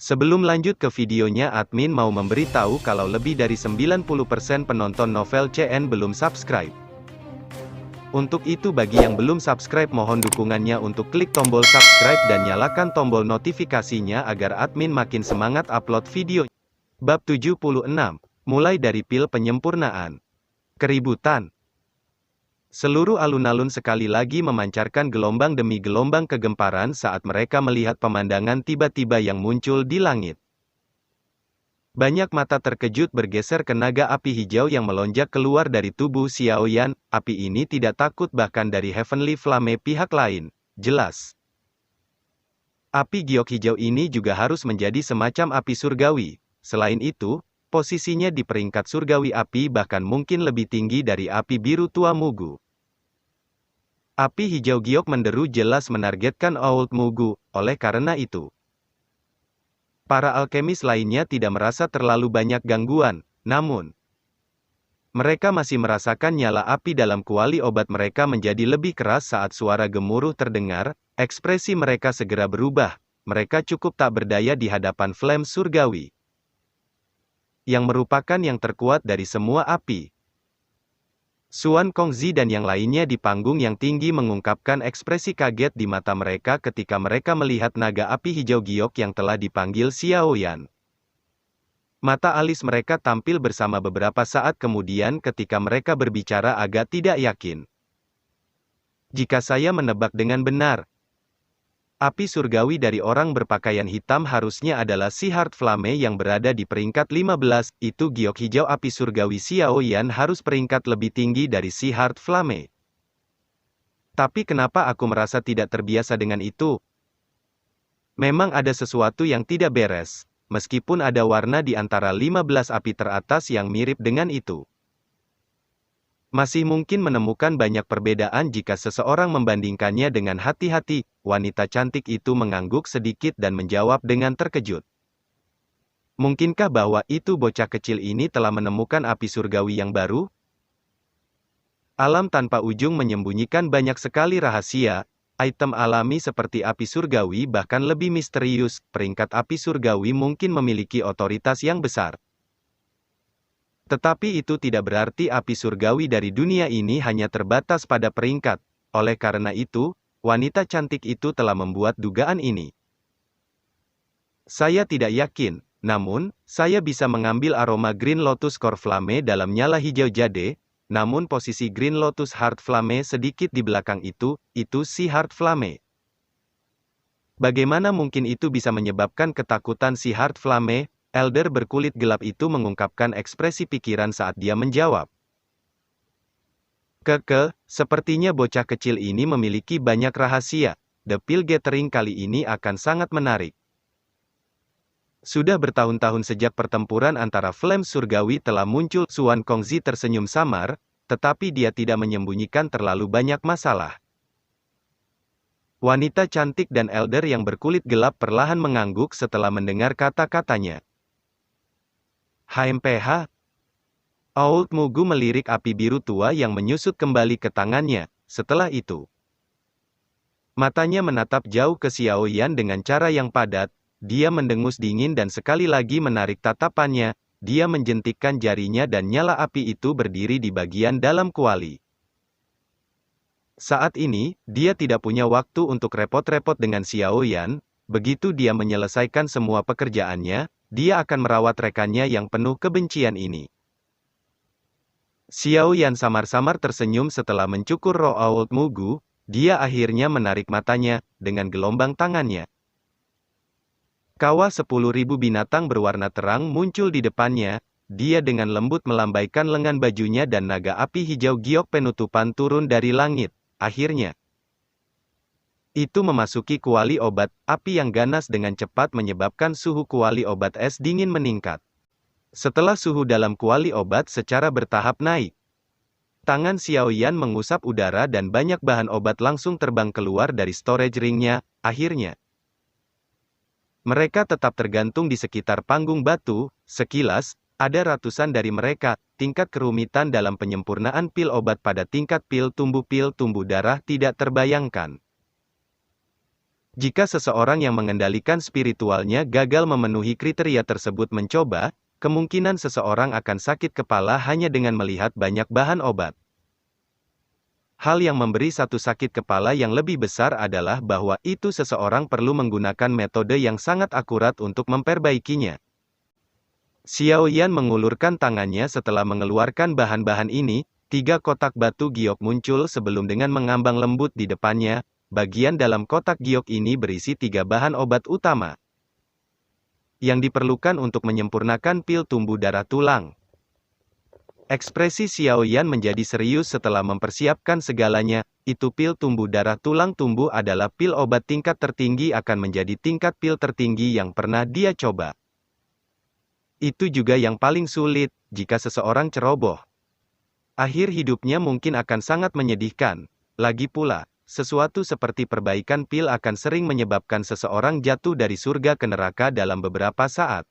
Sebelum lanjut ke videonya, admin mau memberitahu kalau lebih dari 90% penonton novel CN belum subscribe. Untuk itu bagi yang belum subscribe mohon dukungannya untuk klik tombol subscribe dan nyalakan tombol notifikasinya agar admin makin semangat upload video. Bab 76. Mulai dari pil penyempurnaan. Keributan. Seluruh alun-alun sekali lagi memancarkan gelombang demi gelombang kegemparan saat mereka melihat pemandangan tiba-tiba yang muncul di langit. Banyak mata terkejut bergeser ke naga api hijau yang melonjak keluar dari tubuh Xiaoyan. Api ini tidak takut bahkan dari Heavenly Flame pihak lain, jelas. Api giok hijau ini juga harus menjadi semacam api surgawi. Selain itu, posisinya di peringkat surgawi api bahkan mungkin lebih tinggi dari api biru tua Mugu. Api hijau giok menderu jelas menargetkan Old Mugu, oleh karena itu para alkemis lainnya tidak merasa terlalu banyak gangguan, namun mereka masih merasakan nyala api dalam kuali obat mereka menjadi lebih keras saat suara gemuruh terdengar. Ekspresi mereka segera berubah, mereka cukup tak berdaya di hadapan flame surgawi yang merupakan yang terkuat dari semua api. Xuan Kongzi dan yang lainnya di panggung yang tinggi mengungkapkan ekspresi kaget di mata mereka ketika mereka melihat naga api hijau giok yang telah dipanggil Xiaoyan. Mata alis mereka tampil bersama beberapa saat kemudian ketika mereka berbicara agak tidak yakin. Jika saya menebak dengan benar, api surgawi dari orang berpakaian hitam harusnya adalah si Heart Flame yang berada di peringkat 15, itu giok hijau api surgawi Xiaoyan harus peringkat lebih tinggi dari si Heart Flame. Tapi kenapa aku merasa tidak terbiasa dengan itu? Memang ada sesuatu yang tidak beres, meskipun ada warna di antara 15 api teratas yang mirip dengan itu. Masih mungkin menemukan banyak perbedaan jika seseorang membandingkannya dengan hati-hati. Wanita cantik itu mengangguk sedikit dan menjawab dengan terkejut. Mungkinkah bahwa itu bocah kecil ini telah menemukan api surgawi yang baru? Alam tanpa ujung menyembunyikan banyak sekali rahasia. Item alami seperti api surgawi bahkan lebih misterius. Peringkat api surgawi mungkin memiliki otoritas yang besar. Tetapi itu tidak berarti api surgawi dari dunia ini hanya terbatas pada peringkat. Oleh karena itu, wanita cantik itu telah membuat dugaan ini. Saya tidak yakin, namun, saya bisa mengambil aroma Green Lotus Core Flame dalam nyala hijau jade, namun posisi Green Lotus Heart Flame sedikit di belakang itu si Heart Flame. Bagaimana mungkin itu bisa menyebabkan ketakutan si Heart Flame? Elder berkulit gelap itu mengungkapkan ekspresi pikiran saat dia menjawab. Sepertinya bocah kecil ini memiliki banyak rahasia. The Pill Gathering kali ini akan sangat menarik. Sudah bertahun-tahun sejak pertempuran antara Flame Surgawi telah muncul. Xuan Kongzi tersenyum samar, tetapi dia tidak menyembunyikan terlalu banyak masalah. Wanita cantik dan Elder yang berkulit gelap perlahan mengangguk setelah mendengar kata-katanya. HMPH. Old Mugu melirik api biru tua yang menyusut kembali ke tangannya. Setelah itu, matanya menatap jauh ke Xiaoyan dengan cara yang padat. Dia mendengus dingin dan sekali lagi menarik tatapannya. Dia menjentikkan jarinya dan nyala api itu berdiri di bagian dalam kuali. Saat ini, dia tidak punya waktu untuk repot-repot dengan Xiaoyan. Begitu dia menyelesaikan semua pekerjaannya, dia akan merawat rekannya yang penuh kebencian ini. Xiaoyan samar-samar tersenyum setelah mencukur roh Old Mugu. Dia akhirnya menarik matanya dengan gelombang tangannya. Kawah 10.000 binatang berwarna terang muncul di depannya. Dia dengan lembut melambaikan lengan bajunya dan naga api hijau giok penutupan turun dari langit. Akhirnya, itu memasuki kuali obat. Api yang ganas dengan cepat menyebabkan suhu kuali obat es dingin meningkat. Setelah suhu dalam kuali obat secara bertahap naik, tangan Xiaoyan mengusap udara dan banyak bahan obat langsung terbang keluar dari storage ringnya. Akhirnya, mereka tetap tergantung di sekitar panggung batu. Sekilas, ada ratusan dari mereka. Tingkat kerumitan dalam penyempurnaan pil obat pada tingkat pil tumbuh darah tidak terbayangkan. Jika seseorang yang mengendalikan spiritualnya gagal memenuhi kriteria tersebut mencoba, kemungkinan seseorang akan sakit kepala hanya dengan melihat banyak bahan obat. Hal yang memberi satu sakit kepala yang lebih besar adalah bahwa itu seseorang perlu menggunakan metode yang sangat akurat untuk memperbaikinya. Xiao Yan mengulurkan tangannya setelah mengeluarkan bahan-bahan ini, 3 kotak batu giok muncul sebelum dengan mengambang lembut di depannya. Bagian dalam kotak giok ini berisi 3 bahan obat utama yang diperlukan untuk menyempurnakan pil tumbuh darah tulang. Ekspresi Xiao Yan menjadi serius setelah mempersiapkan segalanya. Itu pil tumbuh darah tulang tumbuh adalah pil obat tingkat tertinggi akan menjadi tingkat pil tertinggi yang pernah dia coba. Itu juga yang paling sulit, jika seseorang ceroboh. Akhir hidupnya mungkin akan sangat menyedihkan. Lagi pula, sesuatu seperti perbaikan pil akan sering menyebabkan seseorang jatuh dari surga ke neraka dalam beberapa saat.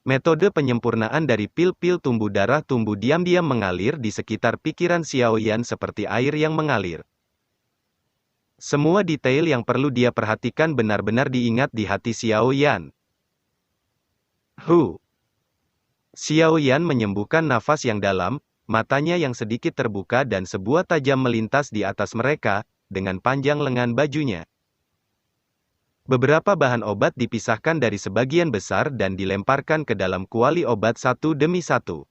Metode penyempurnaan dari pil-pil tumbuh darah tumbuh diam-diam mengalir di sekitar pikiran Xiao Yan seperti air yang mengalir. Semua detail yang perlu dia perhatikan benar-benar diingat di hati Xiao Yan. Xiao Yan menyembuhkan nafas yang dalam, matanya yang sedikit terbuka dan sebuah tajam melintas di atas mereka, dengan panjang lengan bajunya. Beberapa bahan obat dipisahkan dari sebagian besar dan dilemparkan ke dalam kuali obat satu demi satu.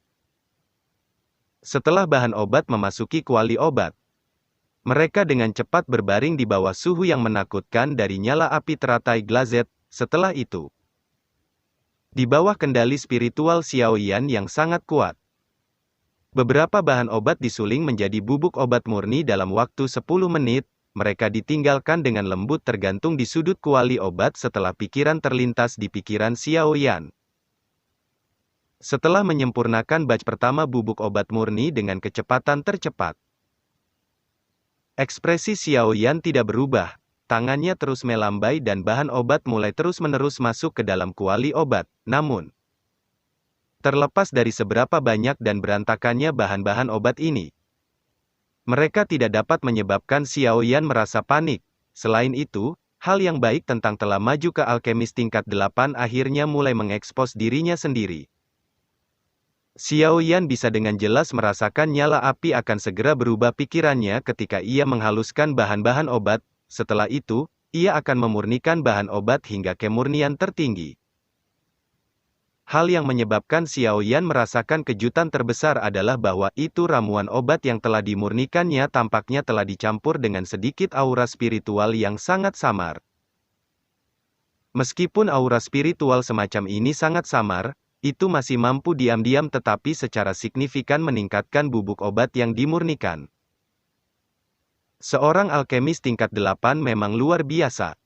Setelah bahan obat memasuki kuali obat, mereka dengan cepat berbaring di bawah suhu yang menakutkan dari nyala api teratai glazet. Setelah itu, di bawah kendali spiritual Xiao Yan yang sangat kuat, beberapa bahan obat disuling menjadi bubuk obat murni dalam waktu 10 menit, mereka ditinggalkan dengan lembut tergantung di sudut kuali obat setelah pikiran terlintas di pikiran Xiao Yan. Setelah menyempurnakan batch pertama bubuk obat murni dengan kecepatan tercepat, ekspresi Xiao Yan tidak berubah, tangannya terus melambai dan bahan obat mulai terus-menerus masuk ke dalam kuali obat, namun terlepas dari seberapa banyak dan berantakannya bahan-bahan obat ini, mereka tidak dapat menyebabkan Xiao Yan merasa panik. Selain itu, hal yang baik tentang telah maju ke alkemis tingkat 8 akhirnya mulai mengekspos dirinya sendiri. Xiao Yan bisa dengan jelas merasakan nyala api akan segera berubah pikirannya ketika ia menghaluskan bahan-bahan obat. Setelah itu, ia akan memurnikan bahan obat hingga kemurnian tertinggi. Hal yang menyebabkan Xiao Yan merasakan kejutan terbesar adalah bahwa itu ramuan obat yang telah dimurnikannya tampaknya telah dicampur dengan sedikit aura spiritual yang sangat samar. Meskipun aura spiritual semacam ini sangat samar, itu masih mampu diam-diam tetapi secara signifikan meningkatkan bubuk obat yang dimurnikan. Seorang alkemis tingkat 8 memang luar biasa.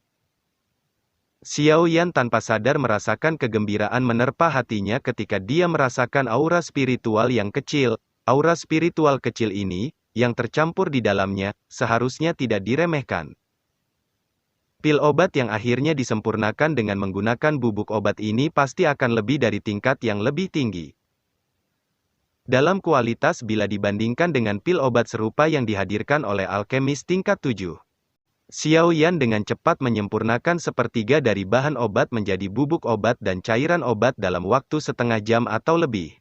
Xiao Yan tanpa sadar merasakan kegembiraan menerpa hatinya ketika dia merasakan aura spiritual yang kecil. Aura spiritual kecil ini, yang tercampur di dalamnya, seharusnya tidak diremehkan. Pil obat yang akhirnya disempurnakan dengan menggunakan bubuk obat ini pasti akan lebih dari tingkat yang lebih tinggi. Dalam kualitas bila dibandingkan dengan pil obat serupa yang dihadirkan oleh alkemis tingkat 7. Xiao Yan dengan cepat menyempurnakan sepertiga dari bahan obat menjadi bubuk obat dan cairan obat dalam waktu setengah jam atau lebih.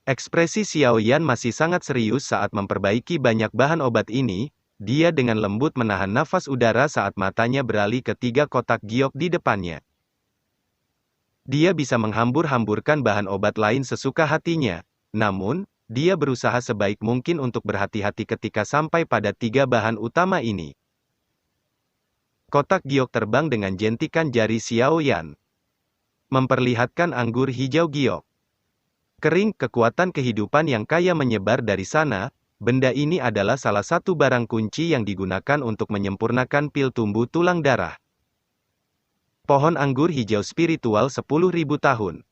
Ekspresi Xiao Yan masih sangat serius saat memperbaiki banyak bahan obat ini. Dia dengan lembut menahan nafas udara saat matanya beralih ke 3 kotak giok di depannya. Dia bisa menghambur-hamburkan bahan obat lain sesuka hatinya, namun, dia berusaha sebaik mungkin untuk berhati-hati ketika sampai pada 3 bahan utama ini. Kotak giok terbang dengan jentikan jari Xiao Yan, memperlihatkan anggur hijau giok. Kering, kekuatan kehidupan yang kaya menyebar dari sana. Benda ini adalah salah satu barang kunci yang digunakan untuk menyempurnakan pil tumbuh tulang darah. Pohon anggur hijau spiritual 10.000 tahun.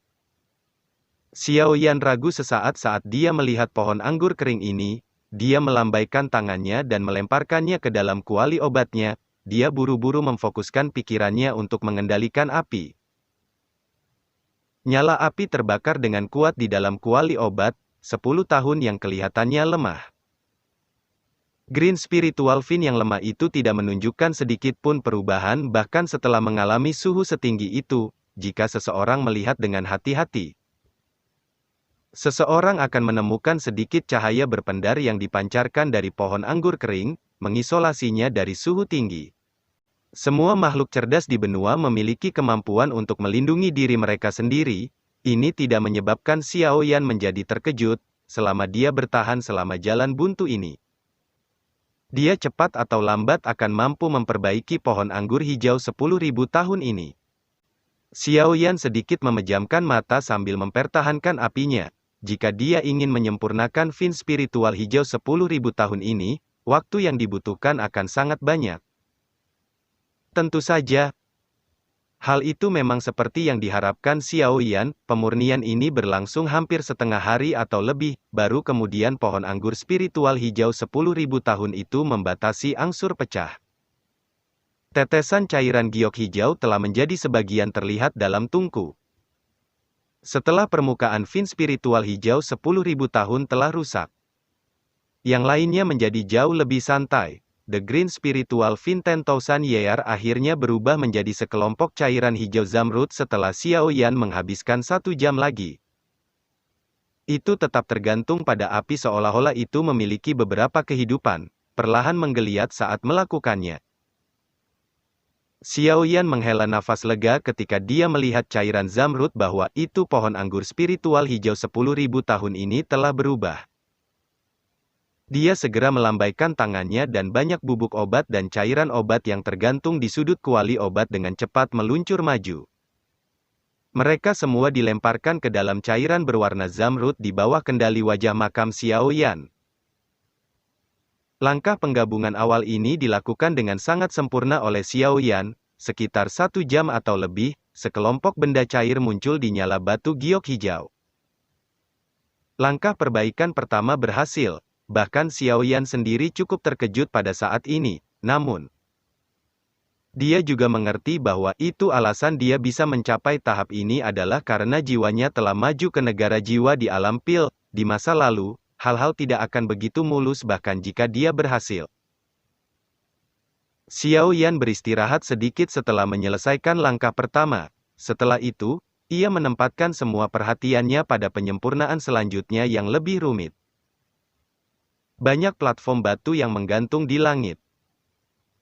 Xiao Yan ragu sesaat saat dia melihat pohon anggur kering ini. Dia melambaikan tangannya dan melemparkannya ke dalam kuali obatnya. Dia buru-buru memfokuskan pikirannya untuk mengendalikan api. Nyala api terbakar dengan kuat di dalam kuali obat, 10 tahun yang kelihatannya lemah. Green Spiritual Fin yang lemah itu tidak menunjukkan sedikit pun perubahan bahkan setelah mengalami suhu setinggi itu, jika seseorang melihat dengan hati-hati. Seseorang akan menemukan sedikit cahaya berpendar yang dipancarkan dari pohon anggur kering, mengisolasinya dari suhu tinggi. Semua makhluk cerdas di benua memiliki kemampuan untuk melindungi diri mereka sendiri. Ini tidak menyebabkan Xiao Yan menjadi terkejut, selama dia bertahan selama jalan buntu ini. Dia cepat atau lambat akan mampu memperbaiki pohon anggur hijau 10.000 tahun ini. Xiao Yan sedikit memejamkan mata sambil mempertahankan apinya. Jika dia ingin menyempurnakan fin spiritual hijau 10.000 tahun ini, waktu yang dibutuhkan akan sangat banyak. Tentu saja, hal itu memang seperti yang diharapkan Xiao Yan. Pemurnian ini berlangsung hampir setengah hari atau lebih, baru kemudian pohon anggur spiritual hijau 10.000 tahun itu membatasi angsur pecah. Tetesan cairan giok hijau telah menjadi sebagian terlihat dalam tungku. Setelah permukaan fin spiritual hijau 10.000 tahun telah rusak, yang lainnya menjadi jauh lebih santai. The Green Spiritual Fin 10,000 Year akhirnya berubah menjadi sekelompok cairan hijau zamrud setelah Xiao Yan menghabiskan 1 jam lagi. Itu tetap tergantung pada api seolah-olah itu memiliki beberapa kehidupan, perlahan menggeliat saat melakukannya. Xiao Yan menghela nafas lega ketika dia melihat cairan zamrud bahwa itu pohon anggur spiritual hijau 10.000 tahun ini telah berubah. Dia segera melambaikan tangannya dan banyak bubuk obat dan cairan obat yang tergantung di sudut kuali obat dengan cepat meluncur maju. Mereka semua dilemparkan ke dalam cairan berwarna zamrud di bawah kendali wajah makam Xiao Yan. Langkah penggabungan awal ini dilakukan dengan sangat sempurna oleh Xiao Yan. Sekitar 1 jam atau lebih, sekelompok benda cair muncul di nyala batu giok hijau. Langkah perbaikan pertama berhasil, bahkan Xiao Yan sendiri cukup terkejut pada saat ini, namun dia juga mengerti bahwa itu alasan dia bisa mencapai tahap ini adalah karena jiwanya telah maju ke negara jiwa di alam pil. Di masa lalu, hal-hal tidak akan begitu mulus bahkan jika dia berhasil. Xiao Yan beristirahat sedikit setelah menyelesaikan langkah pertama. Setelah itu, ia menempatkan semua perhatiannya pada penyempurnaan selanjutnya yang lebih rumit. Banyak platform batu yang menggantung di langit.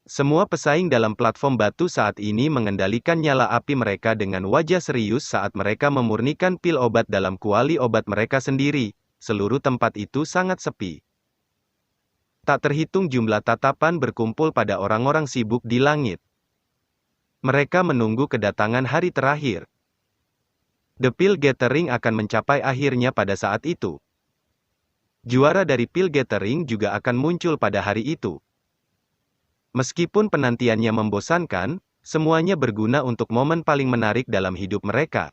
Semua pesaing dalam platform batu saat ini mengendalikan nyala api mereka dengan wajah serius saat mereka memurnikan pil obat dalam kuali obat mereka sendiri. Seluruh tempat itu sangat sepi. Tak terhitung jumlah tatapan berkumpul pada orang-orang sibuk di langit. Mereka menunggu kedatangan hari terakhir. The Pil Gathering akan mencapai akhirnya pada saat itu. Juara dari Pil Gathering juga akan muncul pada hari itu. Meskipun penantiannya membosankan, semuanya berguna untuk momen paling menarik dalam hidup mereka.